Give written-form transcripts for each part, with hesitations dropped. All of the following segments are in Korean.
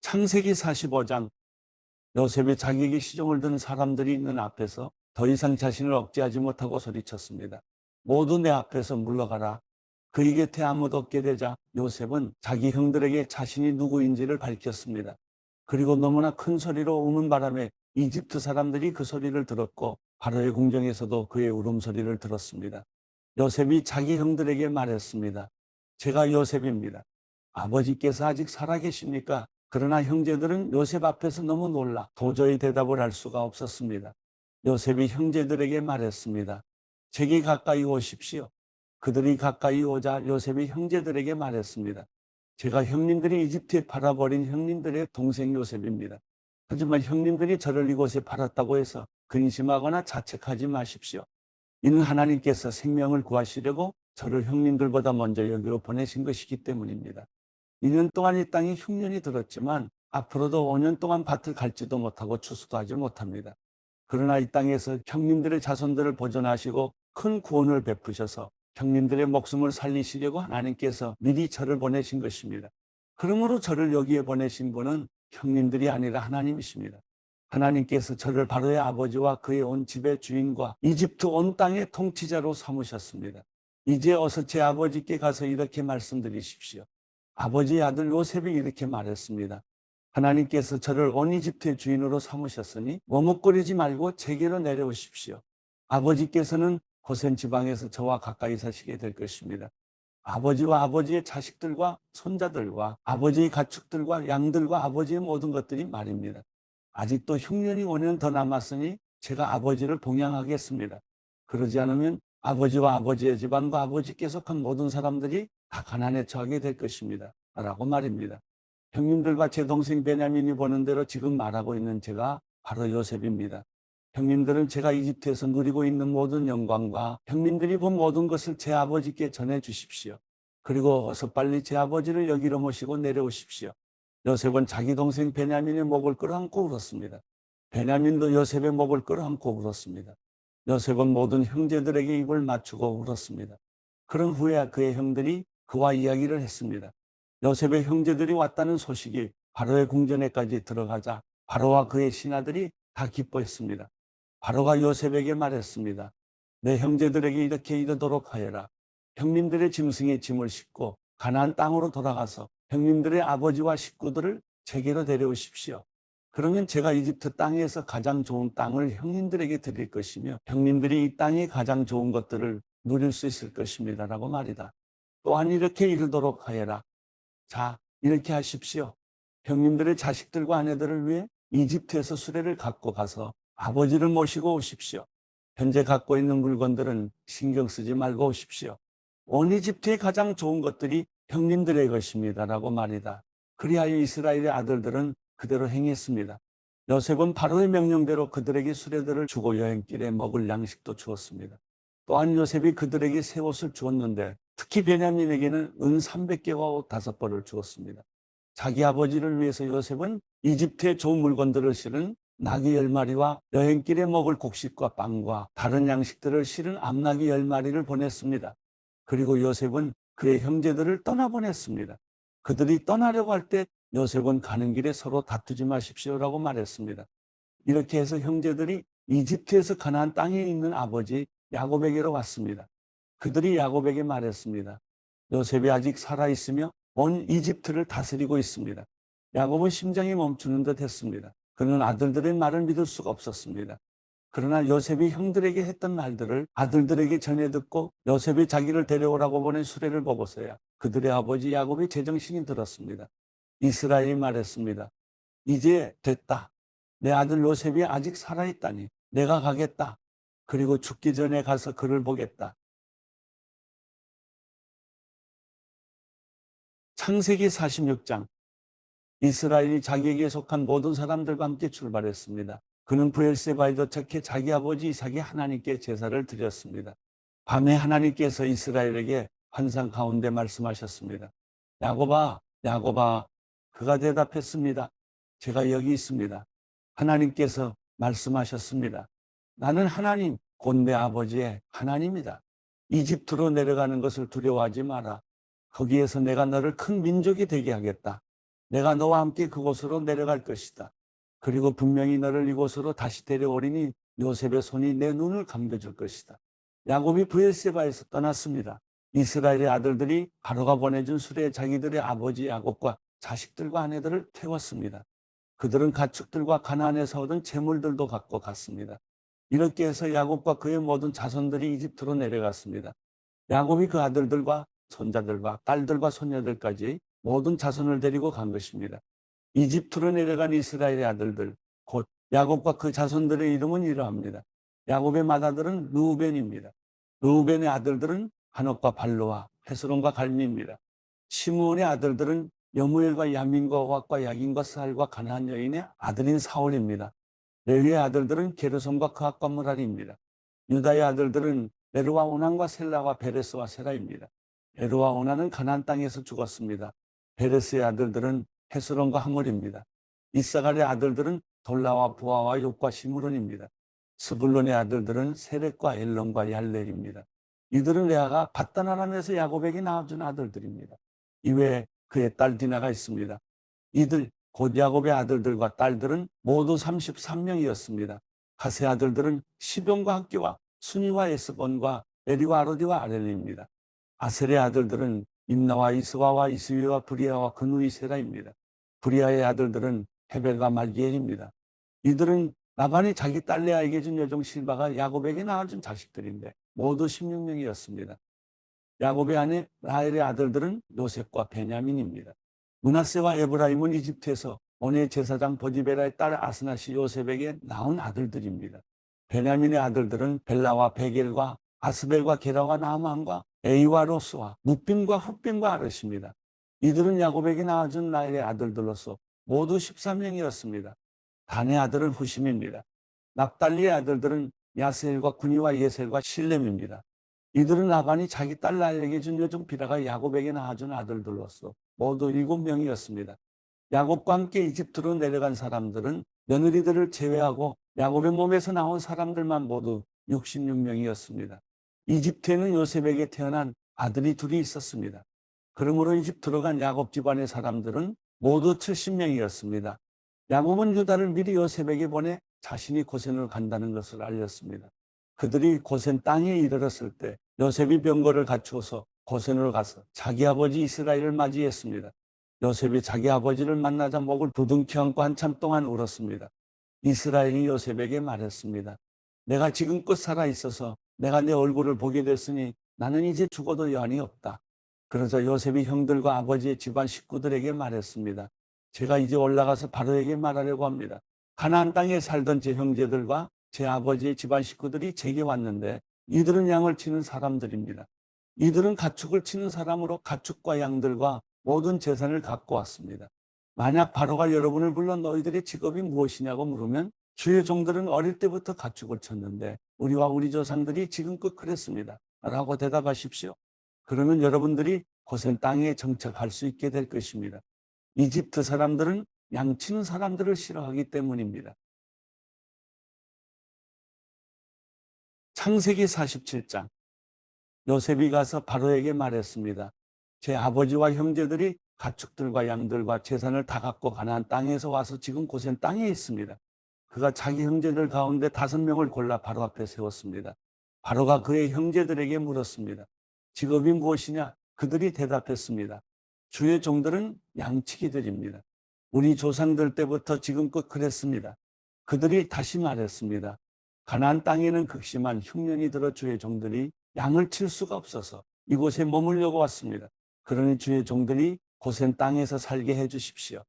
창세기 45장. 요셉이 자기에게 시종을 든 사람들이 있는 앞에서 더 이상 자신을 억제하지 못하고 소리쳤습니다. 모두 내 앞에서 물러가라. 그의 곁에 아무도 없게 되자 요셉은 자기 형들에게 자신이 누구인지를 밝혔습니다. 그리고 너무나 큰 소리로 우는 바람에 이집트 사람들이 그 소리를 들었고 바로의 궁정에서도 그의 울음소리를 들었습니다. 요셉이 자기 형들에게 말했습니다. 제가 요셉입니다. 아버지께서 아직 살아계십니까? 그러나 형제들은 요셉 앞에서 너무 놀라 도저히 대답을 할 수가 없었습니다. 요셉이 형제들에게 말했습니다. 제게 가까이 오십시오. 그들이 가까이 오자 요셉이 형제들에게 말했습니다. 제가 형님들이 이집트에 팔아버린 형님들의 동생 요셉입니다. 하지만 형님들이 저를 이곳에 팔았다고 해서 근심하거나 자책하지 마십시오. 이는 하나님께서 생명을 구하시려고 저를 형님들보다 먼저 여기로 보내신 것이기 때문입니다. 2년 동안 이 땅에 흉년이 들었지만 앞으로도 5년 동안 밭을 갈지도 못하고 추수도 하지 못합니다. 그러나 이 땅에서 형님들의 자손들을 보존하시고 큰 구원을 베푸셔서 형님들의 목숨을 살리시려고 하나님께서 미리 저를 보내신 것입니다. 그러므로 저를 여기에 보내신 분은 형님들이 아니라 하나님이십니다. 하나님께서 저를 바로의 아버지와 그의 온 집의 주인과 이집트 온 땅의 통치자로 삼으셨습니다. 이제 어서 제 아버지께 가서 이렇게 말씀드리십시오. 아버지의 아들 요셉이 이렇게 말했습니다. 하나님께서 저를 온 이집트의 주인으로 삼으셨으니 머뭇거리지 말고 제게로 내려오십시오. 아버지께서는 고센 지방에서 저와 가까이 사시게 될 것입니다. 아버지와 아버지의 자식들과 손자들과 아버지의 가축들과 양들과 아버지의 모든 것들이 말입니다. 아직도 흉년이 5년 더 남았으니 제가 아버지를 봉양하겠습니다. 그러지 않으면 아버지와 아버지의 집안과 아버지께 속한 모든 사람들이 다 가난에 처하게 될 것입니다. 라고 말입니다. 형님들과 제 동생 베냐민이 보는 대로 지금 말하고 있는 제가 바로 요셉입니다. 형님들은 제가 이집트에서 누리고 있는 모든 영광과 형님들이 본 모든 것을 제 아버지께 전해 주십시오. 그리고 어서 빨리 제 아버지를 여기로 모시고 내려오십시오. 요셉은 자기 동생 베냐민의 목을 끌어안고 울었습니다. 베냐민도 요셉의 목을 끌어안고 울었습니다. 요셉은 모든 형제들에게 입을 맞추고 울었습니다. 그런 후에 그의 형들이 그와 이야기를 했습니다. 요셉의 형제들이 왔다는 소식이 바로의 궁전에까지 들어가자 바로와 그의 신하들이 다 기뻐했습니다. 바로가 요셉에게 말했습니다. 내 형제들에게 이렇게 이르도록 하여라. 형님들의 짐승의 짐을 싣고 가나안 땅으로 돌아가서 형님들의 아버지와 식구들을 제게로 데려오십시오. 그러면 제가 이집트 땅에서 가장 좋은 땅을 형님들에게 드릴 것이며 형님들이 이 땅의 가장 좋은 것들을 누릴 수 있을 것입니다. 라고 말이다. 또한 이렇게 이르도록 하여라. 자, 이렇게 하십시오. 형님들의 자식들과 아내들을 위해 이집트에서 수레를 갖고 가서 아버지를 모시고 오십시오. 현재 갖고 있는 물건들은 신경 쓰지 말고 오십시오. 온 이집트의 가장 좋은 것들이 형님들의 것입니다. 라고 말이다. 그리하여 이스라엘의 아들들은 그대로 행했습니다. 요셉은 바로의 명령대로 그들에게 수레들을 주고 여행길에 먹을 양식도 주었습니다. 또한 요셉이 그들에게 새 옷을 주었는데 특히 베냐민에게는 은 300개와 옷 5벌을 주었습니다. 자기 아버지를 위해서 요셉은 이집트의 좋은 물건들을 실은 나귀 10마리와 여행길에 먹을 곡식과 빵과 다른 양식들을 실은 암나귀 10마리를 보냈습니다. 그리고 요셉은 그의 형제들을 떠나보냈습니다. 그들이 떠나려고 할 때 요셉은 가는 길에 서로 다투지 마십시오라고 말했습니다. 이렇게 해서 형제들이 이집트에서 가나안 땅에 있는 아버지 야곱에게로 왔습니다. 그들이 야곱에게 말했습니다. 요셉이 아직 살아있으며 온 이집트를 다스리고 있습니다. 야곱은 심장이 멈추는 듯 했습니다. 그는 아들들의 말을 믿을 수가 없었습니다. 그러나 요셉이 형들에게 했던 말들을 아들들에게 전해 듣고 요셉이 자기를 데려오라고 보낸 수레를 보고서야 그들의 아버지 야곱이 제정신이 들었습니다. 이스라엘이 말했습니다. 이제 됐다. 내 아들 요셉이 아직 살아있다니 내가 가겠다. 그리고 죽기 전에 가서 그를 보겠다. 창세기 46장. 이스라엘이 자기에게 속한 모든 사람들과 함께 출발했습니다. 그는 브엘세바에 도착해 자기 아버지 이삭이 하나님께 제사를 드렸습니다. 밤에 하나님께서 이스라엘에게 환상 가운데 말씀하셨습니다. 야곱아, 야곱아. 그가 대답했습니다. 제가 여기 있습니다. 하나님께서 말씀하셨습니다. 나는 하나님, 곧 내 아버지의 하나님이다. 이집트로 내려가는 것을 두려워하지 마라. 거기에서 내가 너를 큰 민족이 되게 하겠다. 내가 너와 함께 그곳으로 내려갈 것이다. 그리고 분명히 너를 이곳으로 다시 데려오리니 요셉의 손이 내 눈을 감겨줄 것이다. 야곱이 브엘세바에서 떠났습니다. 이스라엘의 아들들이 바로가 보내준 수레에 자기들의 아버지 야곱과 자식들과 아내들을 태웠습니다. 그들은 가축들과 가나안에서 얻은 재물들도 갖고 갔습니다. 이렇게 해서 야곱과 그의 모든 자손들이 이집트로 내려갔습니다. 야곱이 그 아들들과 손자들과 딸들과 손녀들까지 모든 자손을 데리고 간 것입니다. 이집트로 내려간 이스라엘의 아들들, 곧 야곱과 그 자손들의 이름은 이러합니다. 야곱의 맏아들은 르우벤입니다. 르우벤의 아들들은 한옥과 발로와 헤스론과 갈미입니다. 시므온의 아들들은 여무엘과 야민과 오악과 야긴과 스할과 가나안 여인의 아들인 사울입니다. 레위의 아들들은 게르솜과 그앗과 무랄입니다. 유다의 아들들은 에르와 오난과 셀라와 베레스와 세라입니다. 에르와 오난은 가나안 땅에서 죽었습니다. 베레스의 아들들은 헤스론과 하몰입니다. 이사갈의 아들들은 돌라와 부아와 욥과 시므론입니다. 스불론의 아들들은 세렉과 엘론과 얄렐입니다. 이들은 레아가 밧단아람에서 야곱에게 낳아준 아들들입니다. 이외에 그의 딸 디나가 있습니다. 이들 곧 야곱의 아들들과 딸들은 모두 33명이었습니다. 가세 아들들은 시돈과 학기와 순이와 에스본과 에리와 아로디와 아렐리입니다. 아셀의 아들들은 임나와 이스와와 이스위와 브리아와 그누이 세라입니다. 브리아의 아들들은 헤벨과 말기엘입니다. 이들은 라반이 자기 딸 레아에게 준 여종 실바가 야곱에게 낳아준 자식들인데 모두 16명이었습니다. 야곱의 아내 라헬의 아들들은 요셉과 베냐민입니다. 므낫세와 에브라임은 이집트에서 온의 제사장 보디베라의 딸 아스낫이 요셉에게 낳은 아들들입니다. 베냐민의 아들들은 벨라와 베겔과 아스벨과 게라와 나아만과 에이와 로스와 뭇빔과 훗빔과 아르십니다. 이들은 야곱에게 낳아준 라헬의 아들들로서 모두 13명이었습니다. 단의 아들은 후심입니다. 납달리의 아들들은 야스엘과 구니와 예셀과 실렘입니다. 이들은 라반이 자기 딸 라헬에게 준 여종 비라가 야곱에게 낳아준 아들들로서 모두 7명이었습니다. 야곱과 함께 이집트로 내려간 사람들은 며느리들을 제외하고 야곱의 몸에서 나온 사람들만 모두 66명이었습니다. 이집트에는 요셉에게 태어난 아들이 둘이 있었습니다. 그러므로 이집트로 간 야곱 집안의 사람들은 모두 70명이었습니다. 야곱은 유다를 미리 요셉에게 보내 자신이 고센을 간다는 것을 알렸습니다. 그들이 고센 땅에 이르렀을 때 요셉이 병거를 갖추어서 고센으로 가서 자기 아버지 이스라엘을 맞이했습니다. 요셉이 자기 아버지를 만나자 목을 두둥켜 안고 한참 동안 울었습니다. 이스라엘이 요셉에게 말했습니다. 내가 지금껏 살아 있어서 내가 내 얼굴을 보게 됐으니 나는 이제 죽어도 여한이 없다. 그러자 요셉이 형들과 아버지의 집안 식구들에게 말했습니다. 제가 이제 올라가서 바로에게 말하려고 합니다. 가나안 땅에 살던 제 형제들과 제 아버지의 집안 식구들이 제게 왔는데 이들은 양을 치는 사람들입니다. 이들은 가축을 치는 사람으로 가축과 양들과 모든 재산을 갖고 왔습니다. 만약 바로가 여러분을 불러 너희들의 직업이 무엇이냐고 물으면 주의 종들은 어릴 때부터 가축을 쳤는데 우리와 우리 조상들이 지금껏 그랬습니다. 라고 대답하십시오. 그러면 여러분들이 고센 땅에 정착할 수 있게 될 것입니다. 이집트 사람들은 양치는 사람들을 싫어하기 때문입니다. 창세기 47장. 요셉이 가서 바로에게 말했습니다. 제 아버지와 형제들이 가축들과 양들과 재산을 다 갖고 가나안 땅에서 와서 지금 고센 땅에 있습니다. 그가 자기 형제들 가운데 5명을 골라 바로 앞에 세웠습니다. 바로가 그의 형제들에게 물었습니다. 직업이 무엇이냐? 그들이 대답했습니다. 주의 종들은 양치기들입니다. 우리 조상들 때부터 지금껏 그랬습니다. 그들이 다시 말했습니다. 가나안 땅에는 극심한 흉년이 들어 주의 종들이 양을 칠 수가 없어서 이곳에 머물려고 왔습니다. 그러니 주의 종들이 고센 땅에서 살게 해 주십시오.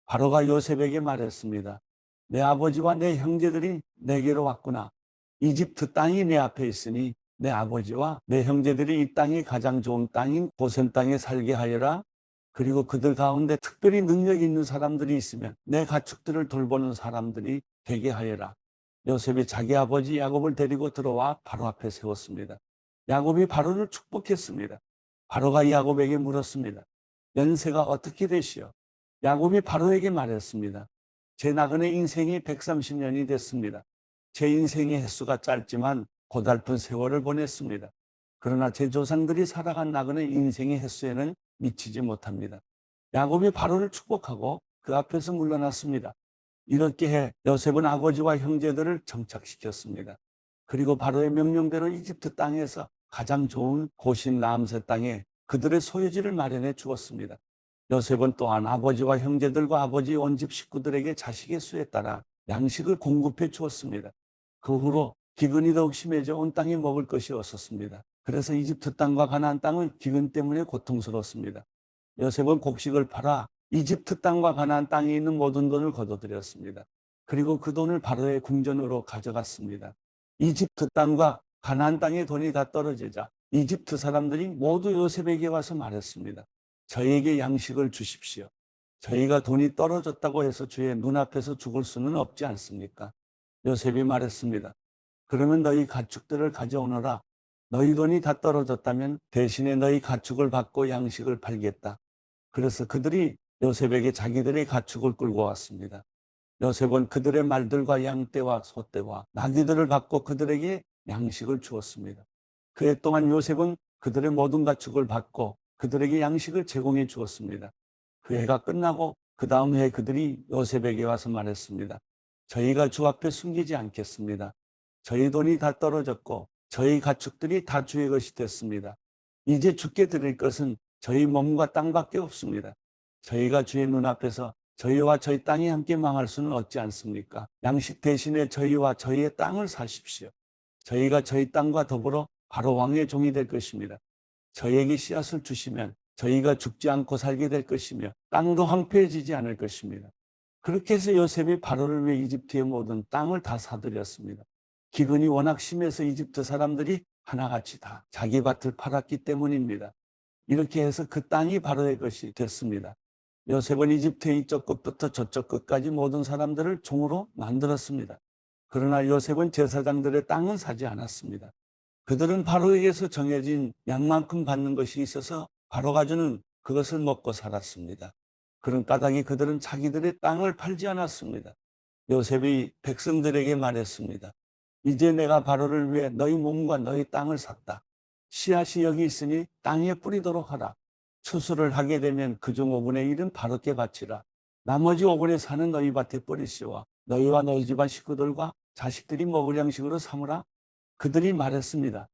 바로가 요셉에게 말했습니다. 내 아버지와 내 형제들이 내게로 왔구나. 이집트 땅이 내 앞에 있으니 내 아버지와 내 형제들이 이 땅이 가장 좋은 땅인 고센 땅에 살게 하여라. 그리고 그들 가운데 특별히 능력이 있는 사람들이 있으면 내 가축들을 돌보는 사람들이 되게 하여라. 요셉이 자기 아버지 야곱을 데리고 들어와 바로 앞에 세웠습니다. 야곱이 바로를 축복했습니다. 바로가 야곱에게 물었습니다. 연세가 어떻게 되시오? 야곱이 바로에게 말했습니다. 제 나그네 인생이 130년이 됐습니다. 제 인생의 횟수가 짧지만 고달픈 세월을 보냈습니다. 그러나 제 조상들이 살아간 나그네 인생의 횟수에는 미치지 못합니다. 야곱이 바로를 축복하고 그 앞에서 물러났습니다. 이렇게 해 요셉은 아버지와 형제들을 정착시켰습니다. 그리고 바로의 명령대로 이집트 땅에서 가장 좋은 고신 라암세 땅에 그들의 소유지를 마련해 주었습니다. 요셉은 또한 아버지와 형제들과 아버지 온 집 식구들에게 자식의 수에 따라 양식을 공급해 주었습니다. 그 후로 기근이 더욱 심해져 온 땅에 먹을 것이 없었습니다. 그래서 이집트 땅과 가나안 땅은 기근 때문에 고통스러웠습니다. 요셉은 곡식을 팔아 이집트 땅과 가나안 땅에 있는 모든 돈을 거둬들였습니다. 그리고 그 돈을 바로의 궁전으로 가져갔습니다. 이집트 땅과 가나안 땅의 돈이 다 떨어지자 이집트 사람들이 모두 요셉에게 와서 말했습니다. 저희에게 양식을 주십시오. 저희가 돈이 떨어졌다고 해서 주의 눈앞에서 죽을 수는 없지 않습니까? 요셉이 말했습니다. 그러면 너희 가축들을 가져오너라. 너희 돈이 다 떨어졌다면 대신에 너희 가축을 받고 양식을 팔겠다. 그래서 그들이 요셉에게 자기들의 가축을 끌고 왔습니다. 요셉은 그들의 말들과 양떼와 소떼와 나귀들을 받고 그들에게 양식을 주었습니다. 그 해 동안 요셉은 그들의 모든 가축을 받고 그들에게 양식을 제공해 주었습니다. 그 해가 끝나고 그 다음 해에 그들이 요셉에게 와서 말했습니다. 저희가 주 앞에 숨기지 않겠습니다. 저희 돈이 다 떨어졌고 저희 가축들이 다 주의 것이 됐습니다. 이제 주께 드릴 것은 저희 몸과 땅밖에 없습니다. 저희가 주의 눈앞에서 저희와 저희 땅이 함께 망할 수는 없지 않습니까? 양식 대신에 저희와 저희의 땅을 사십시오. 저희가 저희 땅과 더불어 바로 왕의 종이 될 것입니다. 저희에게 씨앗을 주시면 저희가 죽지 않고 살게 될 것이며 땅도 황폐해지지 않을 것입니다. 그렇게 해서 요셉이 바로를 위해 이집트의 모든 땅을 다 사들였습니다. 기근이 워낙 심해서 이집트 사람들이 하나같이 다 자기 밭을 팔았기 때문입니다. 이렇게 해서 그 땅이 바로의 것이 됐습니다. 요셉은 이집트의 이쪽 끝부터 저쪽 끝까지 모든 사람들을 종으로 만들었습니다. 그러나 요셉은 제사장들의 땅은 사지 않았습니다. 그들은 바로에게서 정해진 양만큼 받는 것이 있어서 바로가 주는 그것을 먹고 살았습니다. 그런 까닭에 그들은 자기들의 땅을 팔지 않았습니다. 요셉이 백성들에게 말했습니다. 이제 내가 바로를 위해 너희 몸과 너희 땅을 샀다. 씨앗이 여기 있으니 땅에 뿌리도록 하라. 추수를 하게 되면 그중 5분의 1은 바로께 바치라. 나머지 5분의 4는 너희 밭에 뿌리시와 너희와 너희 집안 식구들과 자식들이 먹을 양식으로 삼으라. 그들이 말했습니다.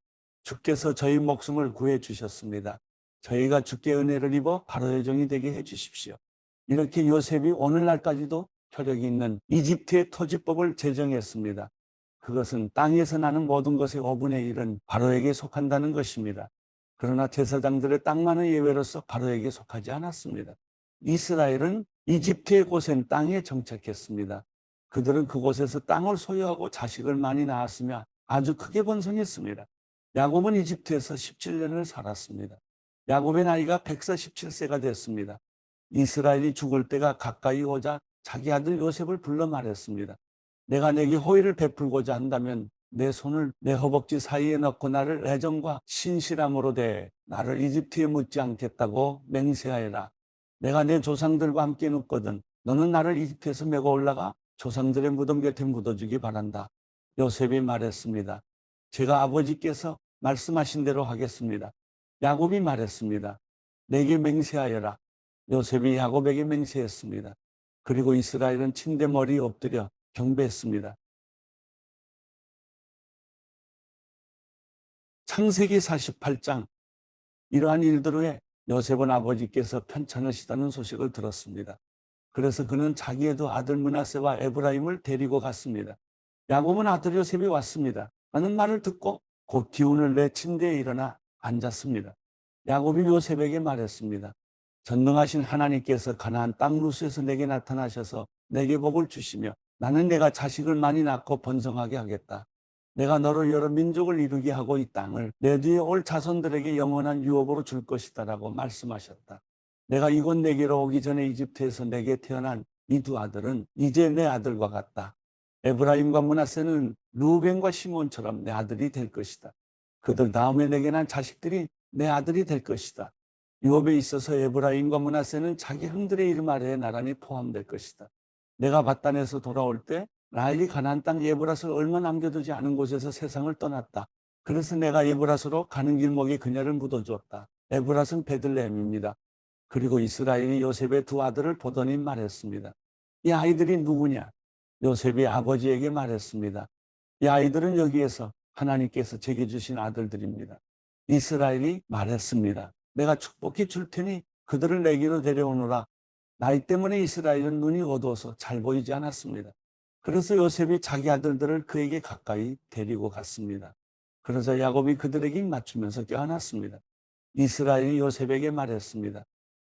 주께서 저희 목숨을 구해 주셨습니다. 저희가 주께 은혜를 입어 바로의 종이 되게 해 주십시오. 이렇게 요셉이 오늘날까지도 효력이 있는 이집트의 토지법을 제정했습니다. 그것은 땅에서 나는 모든 것의 5분의 1은 바로에게 속한다는 것입니다. 그러나 제사장들의 땅만은 예외로서 바로에게 속하지 않았습니다. 이스라엘은 이집트의 고센 땅에 정착했습니다. 그들은 그곳에서 땅을 소유하고 자식을 많이 낳았으며 아주 크게 번성했습니다. 야곱은 이집트에서 17년을 살았습니다. 야곱의 나이가 147세가 됐습니다. 이스라엘이 죽을 때가 가까이 오자 자기 아들 요셉을 불러 말했습니다. 내가 내게 호의를 베풀고자 한다면 내 손을 내 허벅지 사이에 넣고 나를 애정과 신실함으로 대해 나를 이집트에 묻지 않겠다고 맹세하여라. 내가 내 조상들과 함께 눕거든 너는 나를 이집트에서 메고 올라가 조상들의 무덤 곁에 묻어주기 바란다. 요셉이 말했습니다. 제가 아버지께서 말씀하신 대로 하겠습니다. 야곱이 말했습니다. 내게 맹세하여라. 요셉이 야곱에게 맹세했습니다. 그리고 이스라엘은 침대 머리에 엎드려 경배했습니다. 창세기 48장 이러한 일들에 요셉은 아버지께서 편찮으시다는 소식을 들었습니다. 그래서 그는 자기의 두 아들 므낫세와 에브라임을 데리고 갔습니다. 야곱은 아들 요셉이 왔습니다. 라는 말을 듣고 곧 기운을 내 침대에 일어나 앉았습니다. 야곱이 요셉에게 말했습니다. 전능하신 하나님께서 가나안 땅 루스에서 내게 나타나셔서 내게 복을 주시며 나는 내가 자식을 많이 낳고 번성하게 하겠다. 내가 너를 여러 민족을 이루게 하고 이 땅을 내 뒤에 올 자손들에게 영원한 유업으로 줄 것이다 라고 말씀하셨다. 내가 이곳 내게로 오기 전에 이집트에서 내게 태어난 이 두 아들은 이제 내 아들과 같다. 에브라임과 므낫세는 루벤과 시몬처럼 내 아들이 될 것이다. 그들 다음에 내게 난 자식들이 내 아들이 될 것이다. 유업에 있어서 에브라임과 므낫세는 자기 형들의 이름 아래에 나란히 포함될 것이다. 내가 바단에서 돌아올 때 라헬이 가나안 땅 예브라스를 얼마 남겨두지 않은 곳에서 세상을 떠났다. 그래서 내가 예브라스로 가는 길목에 그녀를 묻어주었다. 에브라스는 베들레헴입니다. 그리고 이스라엘이 요셉의 두 아들을 보더니 말했습니다. 이 아이들이 누구냐? 요셉이 아버지에게 말했습니다. 이 아이들은 여기에서 하나님께서 제게 주신 아들들입니다. 이스라엘이 말했습니다. 내가 축복해 줄 테니 그들을 내게로 데려오노라. 나이 때문에 이스라엘은 눈이 어두워서 잘 보이지 않았습니다. 그래서 요셉이 자기 아들들을 그에게 가까이 데리고 갔습니다. 그러자 야곱이 그들에게 입 맞추면서 껴안았습니다. 이스라엘이 요셉에게 말했습니다.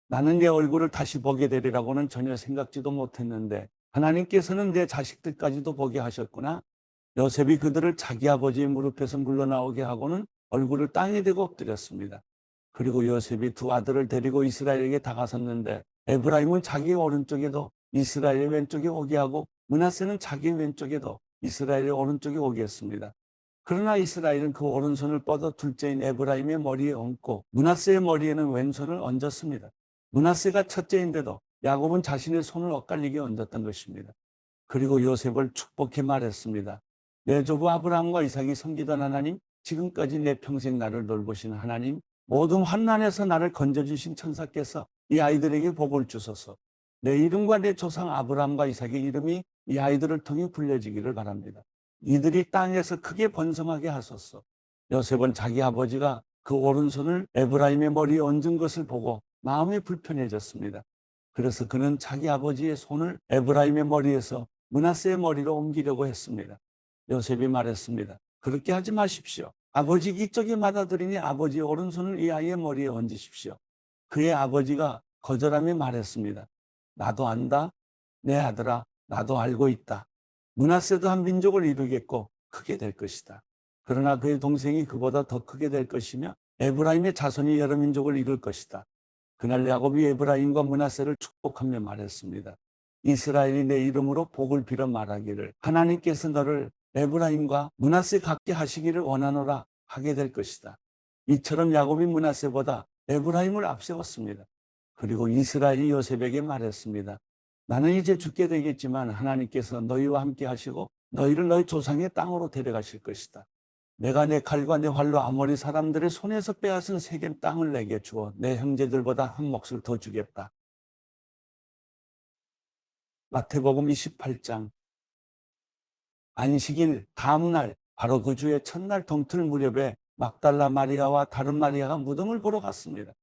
나는 내 얼굴을 다시 보게 되리라고는 전혀 생각지도 못했는데 하나님께서는 내 자식들까지도 보게 하셨구나. 요셉이 그들을 자기 아버지의 무릎에서 물러나오게 하고는 얼굴을 땅에 대고 엎드렸습니다. 그리고 요셉이 두 아들을 데리고 이스라엘에게 다가섰는데 에브라임은 자기 오른쪽에도 이스라엘의 왼쪽에 오게 하고 므낫세는 자기 왼쪽에도 이스라엘의 오른쪽에 오게 했습니다. 그러나 이스라엘은 그 오른손을 뻗어 둘째인 에브라임의 머리에 얹고 므낫세의 머리에는 왼손을 얹었습니다. 므낫세가 첫째인데도 야곱은 자신의 손을 엇갈리게 얹었던 것입니다. 그리고 요셉을 축복해 말했습니다. 내 조부 아브라함과 이삭이 섬기던 하나님, 지금까지 내 평생 나를 돌보신 하나님, 모든 환난에서 나를 건져주신 천사께서 이 아이들에게 복을 주소서. 내 이름과 내 조상 아브라함과 이삭의 이름이 이 아이들을 통해 불려지기를 바랍니다. 이들이 땅에서 크게 번성하게 하소서. 요셉은 자기 아버지가 그 오른손을 에브라임의 머리에 얹은 것을 보고 마음이 불편해졌습니다. 그래서 그는 자기 아버지의 손을 에브라임의 머리에서 므낫세의 머리로 옮기려고 했습니다. 요셉이 말했습니다. 그렇게 하지 마십시오. 아버지 이쪽에 맞아들이니 아버지의 오른손을 이 아이의 머리에 얹으십시오. 그의 아버지가 거절하며 말했습니다. 나도 안다. 내 아들아, 나도 알고 있다. 므낫세도 한 민족을 이루겠고 크게 될 것이다. 그러나 그의 동생이 그보다 더 크게 될 것이며 에브라임의 자손이 여러 민족을 이룰 것이다. 그날 야곱이 에브라임과 므낫세를 축복하며 말했습니다. 이스라엘이 내 이름으로 복을 빌어 말하기를 하나님께서 너를 에브라임과 므낫세 같게 하시기를 원하노라 하게 될 것이다. 이처럼 야곱이 므낫세보다 에브라임을 앞세웠습니다. 그리고 이스라엘이 요셉에게 말했습니다. 나는 이제 죽게 되겠지만 하나님께서 너희와 함께 하시고 너희를 너희 조상의 땅으로 데려가실 것이다. 내가 내 칼과 내 활로 아모리 사람들의 손에서 빼앗은 세겜 땅을 내게 주어 내 형제들보다 한 몫을 더 주겠다. 마태복음 28장. 안식일 다음 날 바로 그 주의 첫날 동틀 무렵에 막달라 마리아와 다른 마리아가 무덤을 보러 갔습니다.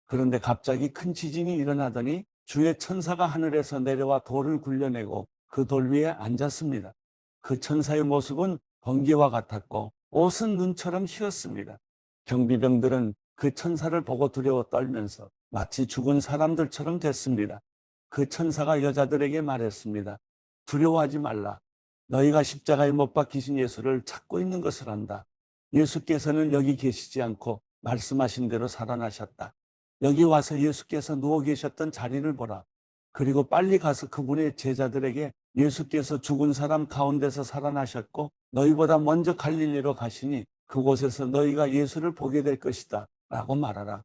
그런데 갑자기 큰 지진이 일어나더니 주의 천사가 하늘에서 내려와 돌을 굴려내고 그 돌 위에 앉았습니다. 그 천사의 모습은 번개와 같았고 옷은 눈처럼 휘었습니다. 경비병들은 그 천사를 보고 두려워 떨면서 마치 죽은 사람들처럼 됐습니다. 그 천사가 여자들에게 말했습니다. 두려워하지 말라. 너희가 십자가에 못 박히신 예수를 찾고 있는 것을 안다. 예수께서는 여기 계시지 않고 말씀하신 대로 살아나셨다. 여기 와서 예수께서 누워 계셨던 자리를 보라. 그리고 빨리 가서 그분의 제자들에게 예수께서 죽은 사람 가운데서 살아나셨고 너희보다 먼저 갈릴리로 가시니 그곳에서 너희가 예수를 보게 될 것이다 라고 말하라.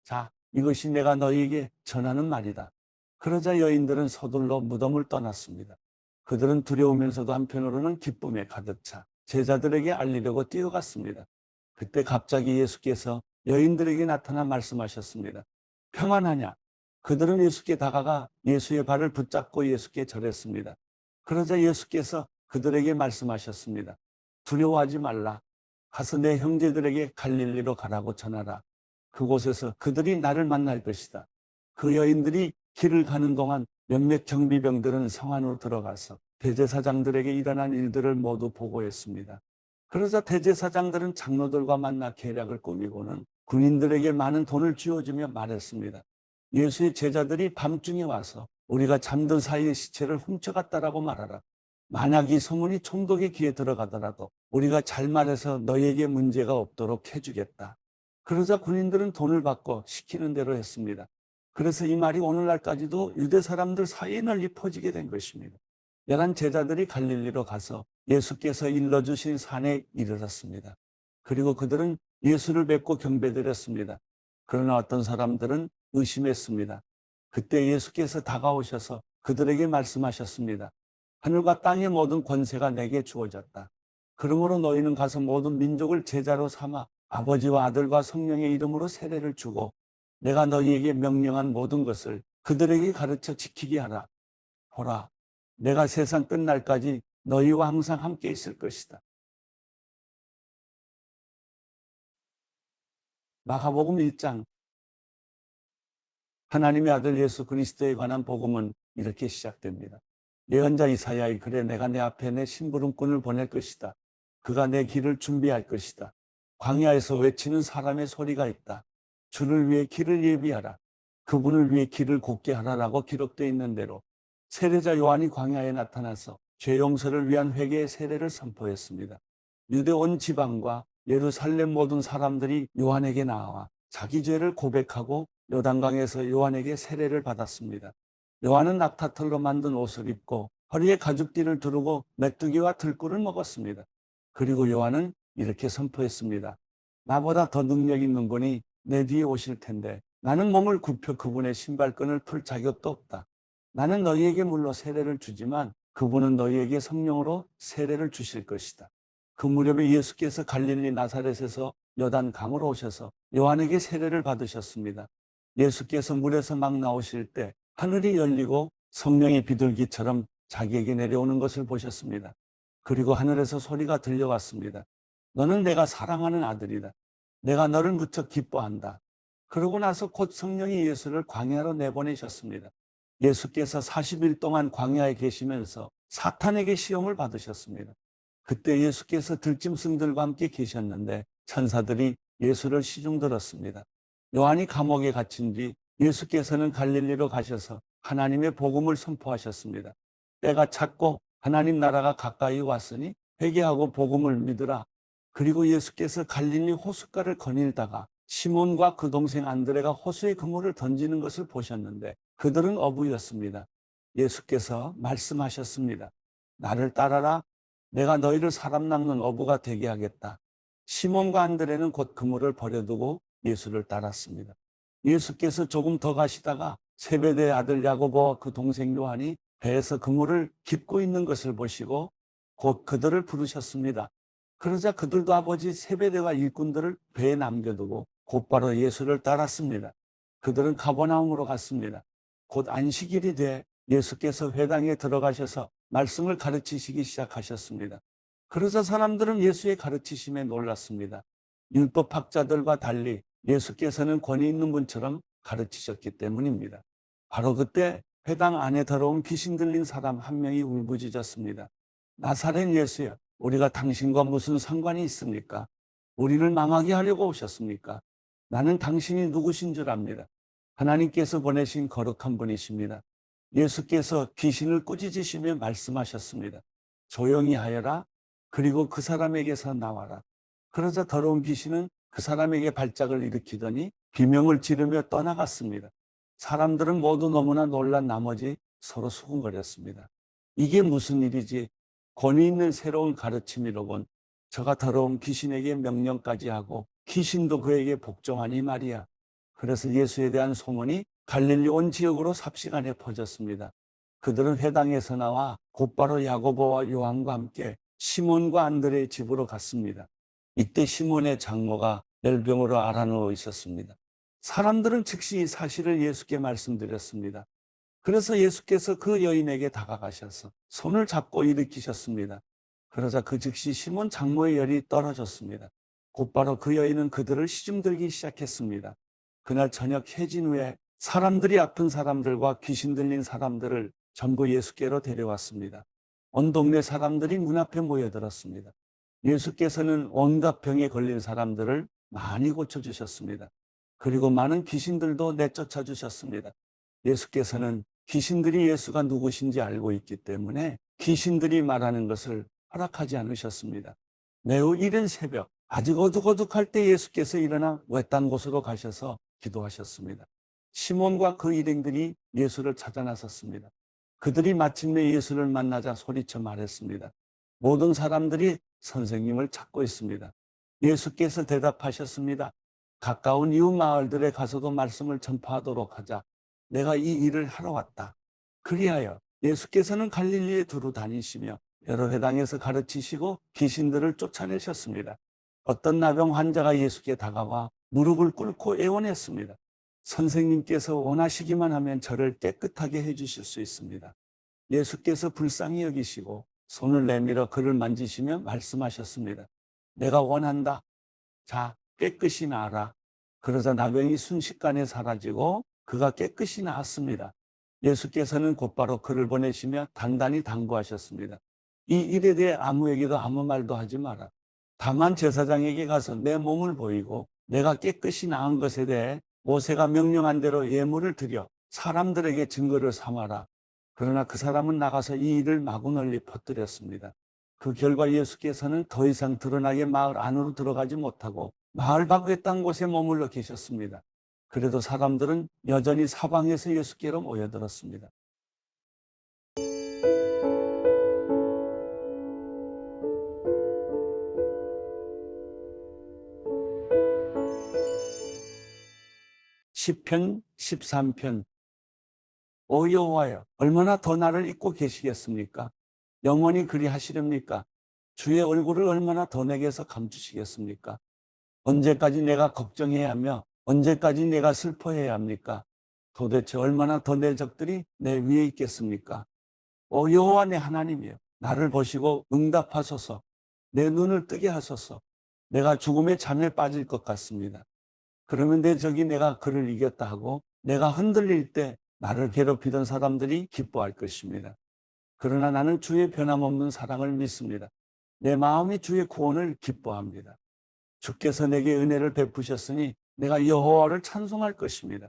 자, 이것이 내가 너희에게 전하는 말이다. 그러자 여인들은 서둘러 무덤을 떠났습니다. 그들은 두려우면서도 한편으로는 기쁨에 가득 차 제자들에게 알리려고 뛰어갔습니다. 그때 갑자기 예수께서 여인들에게 나타나 말씀하셨습니다. 평안하냐? 그들은 예수께 다가가 예수의 발을 붙잡고 예수께 절했습니다. 그러자 예수께서 그들에게 말씀하셨습니다. 두려워하지 말라. 가서 내 형제들에게 갈릴리로 가라고 전하라. 그곳에서 그들이 나를 만날 것이다. 그 여인들이 길을 가는 동안 몇몇 경비병들은 성 안으로 들어가서 대제사장들에게 일어난 일들을 모두 보고했습니다. 그러자 대제사장들은 장로들과 만나 계략을 꾸미고는 군인들에게 많은 돈을 쥐어주며 말했습니다. 예수의 제자들이 밤중에 와서 우리가 잠든 사이에 시체를 훔쳐갔다라고 말하라. 만약 이 소문이 총독의 귀에 들어가더라도 우리가 잘 말해서 너희에게 문제가 없도록 해주겠다. 그러자 군인들은 돈을 받고 시키는 대로 했습니다. 그래서 이 말이 오늘날까지도 유대 사람들 사이에 널리 퍼지게 된 것입니다. 11 제자들이 갈릴리로 가서 예수께서 일러주신 산에 이르렀습니다. 그리고 그들은 예수를 뵙고 경배드렸습니다. 그러나 어떤 사람들은 의심했습니다. 그때 예수께서 다가오셔서 그들에게 말씀하셨습니다. 하늘과 땅의 모든 권세가 내게 주어졌다. 그러므로 너희는 가서 모든 민족을 제자로 삼아 아버지와 아들과 성령의 이름으로 세례를 주고 내가 너희에게 명령한 모든 것을 그들에게 가르쳐 지키게 하라. 보라, 내가 세상 끝날까지 너희와 항상 함께 있을 것이다. 마가복음 1장 하나님의 아들 예수 그리스도에 관한 복음은 이렇게 시작됩니다. 예언자 이사야의 글에 내가 내 앞에 내 심부름꾼을 보낼 것이다. 그가 내 길을 준비할 것이다. 광야에서 외치는 사람의 소리가 있다. 주를 위해 길을 예비하라. 그분을 위해 길을 곧게 하라라고 기록되어 있는 대로 세례자 요한이 광야에 나타나서 죄 용서를 위한 회개의 세례를 선포했습니다. 유대 온 지방과 예루살렘 모든 사람들이 요한에게 나와 자기 죄를 고백하고 요단강에서 요한에게 세례를 받았습니다. 요한은 낙타털로 만든 옷을 입고 허리에 가죽띠를 두르고 메뚜기와 들꿀을 먹었습니다. 그리고 요한은 이렇게 선포했습니다. 나보다 더 능력 있는 분이 내 뒤에 오실 텐데 나는 몸을 굽혀 그분의 신발끈을 풀 자격도 없다. 나는 너희에게 물로 세례를 주지만 그분은 너희에게 성령으로 세례를 주실 것이다. 그 무렵에 예수께서 갈릴리 나사렛에서 요단강으로 오셔서 요한에게 세례를 받으셨습니다. 예수께서 물에서 막 나오실 때 하늘이 열리고 성령이 비둘기처럼 자기에게 내려오는 것을 보셨습니다. 그리고 하늘에서 소리가 들려왔습니다. 너는 내가 사랑하는 아들이다. 내가 너를 무척 기뻐한다. 그러고 나서 곧 성령이 예수를 광야로 내보내셨습니다. 예수께서 40일 동안 광야에 계시면서 사탄에게 시험을 받으셨습니다. 그때 예수께서 들짐승들과 함께 계셨는데 천사들이 예수를 시중들었습니다. 요한이 감옥에 갇힌 뒤 예수께서는 갈릴리로 가셔서 하나님의 복음을 선포하셨습니다. 때가 찼고 하나님 나라가 가까이 왔으니 회개하고 복음을 믿으라. 그리고 예수께서 갈릴리 호숫가를 거닐다가 시몬과 그 동생 안드레가 호수에 그물을 던지는 것을 보셨는데 그들은 어부였습니다. 예수께서 말씀하셨습니다. 나를 따라라. 내가 너희를 사람 낚는 어부가 되게 하겠다. 시몬과 안드레는 곧 그물을 버려두고 예수를 따랐습니다. 예수께서 조금 더 가시다가 세베대의 아들 야고보와 그 동생 요한이 배에서 그물을 깁고 있는 것을 보시고 곧 그들을 부르셨습니다. 그러자 그들도 아버지 세베대와 일꾼들을 배에 남겨두고 곧바로 예수를 따랐습니다. 그들은 가버나움으로 갔습니다. 곧 안식일이 돼 예수께서 회당에 들어가셔서 말씀을 가르치시기 시작하셨습니다. 그러자 사람들은 예수의 가르치심에 놀랐습니다. 율법학자들과 달리 예수께서는 권위 있는 분처럼 가르치셨기 때문입니다. 바로 그때 회당 안에 들어온 귀신 들린 사람 한 명이 울부짖었습니다. 나사렛 예수여, 우리가 당신과 무슨 상관이 있습니까? 우리를 망하게 하려고 오셨습니까? 나는 당신이 누구신 줄 압니다. 하나님께서 보내신 거룩한 분이십니다. 예수께서 귀신을 꾸짖으시며 말씀하셨습니다. 조용히 하여라. 그리고 그 사람에게서 나와라. 그러자 더러운 귀신은 그 사람에게 발작을 일으키더니 비명을 지르며 떠나갔습니다. 사람들은 모두 너무나 놀란 나머지 서로 수군거렸습니다. 이게 무슨 일이지? 권위 있는 새로운 가르침이로군. 저가 더러운 귀신에게 명령까지 하고 귀신도 그에게 복종하니 말이야. 그래서 예수에 대한 소문이 갈릴리 온 지역으로 삽시간에 퍼졌습니다. 그들은 회당에서 나와 곧바로 야고보와 요한과 함께 시몬과 안드레의 집으로 갔습니다. 이때 시몬의 장모가 열병으로 앓아누워 있었습니다. 사람들은 즉시 이 사실을 예수께 말씀드렸습니다. 그래서 예수께서 그 여인에게 다가가셔서 손을 잡고 일으키셨습니다. 그러자 그 즉시 시몬 장모의 열이 떨어졌습니다. 곧바로 그 여인은 그들을 시중들기 시작했습니다. 그날 저녁 해진 후에 사람들이 아픈 사람들과 귀신 들린 사람들을 전부 예수께로 데려왔습니다. 온 동네 사람들이 문 앞에 모여들었습니다. 예수께서는 온갖 병에 걸린 사람들을 많이 고쳐주셨습니다. 그리고 많은 귀신들도 내쫓아 주셨습니다. 예수께서는 귀신들이 예수가 누구신지 알고 있기 때문에 귀신들이 말하는 것을 허락하지 않으셨습니다. 매우 이른 새벽, 아직 어둑어둑할 때 예수께서 일어나 외딴 곳으로 가셔서 기도하셨습니다. 시몬과 그 일행들이 예수를 찾아 나섰습니다. 그들이 마침내 예수를 만나자 소리쳐 말했습니다. 모든 사람들이 선생님을 찾고 있습니다. 예수께서 대답하셨습니다. 가까운 이웃 마을들에 가서도 말씀을 전파하도록 하자. 내가 이 일을 하러 왔다. 그리하여 예수께서는 갈릴리에 두루 다니시며 여러 회당에서 가르치시고 귀신들을 쫓아내셨습니다. 어떤 나병 환자가 예수께 다가와 무릎을 꿇고 애원했습니다. 선생님께서 원하시기만 하면 저를 깨끗하게 해주실 수 있습니다. 예수께서 불쌍히 여기시고 손을 내밀어 그를 만지시며 말씀하셨습니다. 내가 원한다. 자, 깨끗이 나아라. 그러자 나병이 순식간에 사라지고 그가 깨끗이 나았습니다. 예수께서는 곧바로 그를 보내시며 단단히 당부하셨습니다. 이 일에 대해 아무에게도 아무 말도 하지 마라. 다만 제사장에게 가서 내 몸을 보이고 내가 깨끗이 나은 것에 대해 모세가 명령한 대로 예물을 드려 사람들에게 증거를 삼아라. 그러나 그 사람은 나가서 이 일을 마구 널리 퍼뜨렸습니다. 그 결과 예수께서는 더 이상 드러나게 마을 안으로 들어가지 못하고 마을 밖의 딴 곳에 머물러 계셨습니다. 그래도 사람들은 여전히 사방에서 예수께로 모여들었습니다. 시편 13편. 오 여호와여, 얼마나 더 나를 잊고 계시겠습니까? 영원히 그리하시렵니까? 주의 얼굴을 얼마나 더 내게서 감추시겠습니까? 언제까지 내가 걱정해야 하며 언제까지 내가 슬퍼해야 합니까? 도대체 얼마나 더 내 적들이 내 위에 있겠습니까? 오 여호와 내 하나님이여, 나를 보시고 응답하소서. 내 눈을 뜨게 하소서. 내가 죽음의 잠에 빠질 것 같습니다. 그러면 내 적이 내가 그를 이겼다 하고 내가 흔들릴 때 나를 괴롭히던 사람들이 기뻐할 것입니다. 그러나 나는 주의 변함없는 사랑을 믿습니다. 내 마음이 주의 구원을 기뻐합니다. 주께서 내게 은혜를 베푸셨으니 내가 여호와를 찬송할 것입니다.